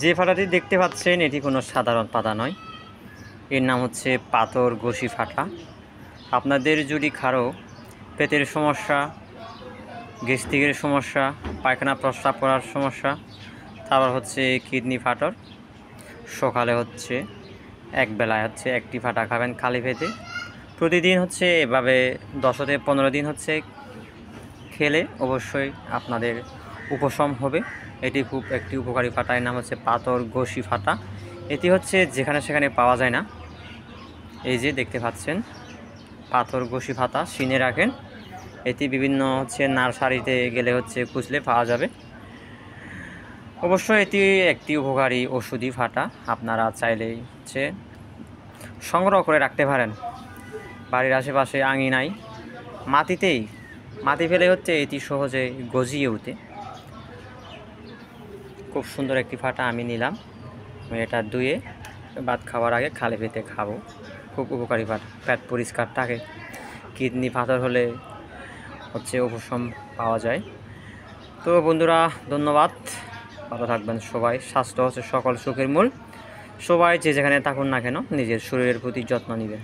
যে ফাটাটি দেখতে পাচ্ছেন এটি কোনো সাধারণ পাতা নয়, এর নাম হচ্ছে পাথর ঘষি ফাটা। আপনাদের যদি কারো পেটের সমস্যা, গ্যাস্ট্রিকের সমস্যা, পায়খানা প্রস্রাব করার সমস্যা, তারপর হচ্ছে কিডনি ফাটর, সকালে হচ্ছে এক বেলায় হচ্ছে একটি ফাটা খাবেন খালি পেটে। প্রতিদিন হচ্ছে এভাবে 10 থেকে 15 দিন হচ্ছে খেলে অবশ্যই আপনাদের উপশম হবে। এটি খুব একটি উপকারী ফাটা, এর নাম হচ্ছে পাথর ঘষি ফাটা। এটি হচ্ছে যেখানে সেখানে পাওয়া যায় না। এই যে দেখতে পাচ্ছেন পাথর ঘষি ফাটা, চিনে রাখেন। এটি বিভিন্ন হচ্ছে নার্সারিতে গেলে হচ্ছে খুঁজলে পাওয়া যাবে। অবশ্যই এটি একটি উপকারী ওষুধি ফাটা, আপনারা চাইলেই হচ্ছে সংগ্রহ করে রাখতে পারেন বাড়ির আশেপাশে, আঙিনায়, মাটি ফেলে হচ্ছে এটি সহজে গজিয়ে ওঠে। খুব সুন্দর একটি ফাটা আমি নিলাম, আমি এটা ধুয়ে ভাত খাওয়ার আগে খালি পেটে খাবো। খুব উপকারী ফাটা, পেট পরিষ্কার থাকে। কিডনি পাথর হলে হচ্ছে উপশম পাওয়া যায়। তো বন্ধুরা, ধন্যবাদ, ভালো থাকবেন সবাই। স্বাস্থ্য হচ্ছে সকল সুখের মূল। সবাই যে যেখানে থাকুন না কেন নিজের শরীরের প্রতি যত্ন নেবেন।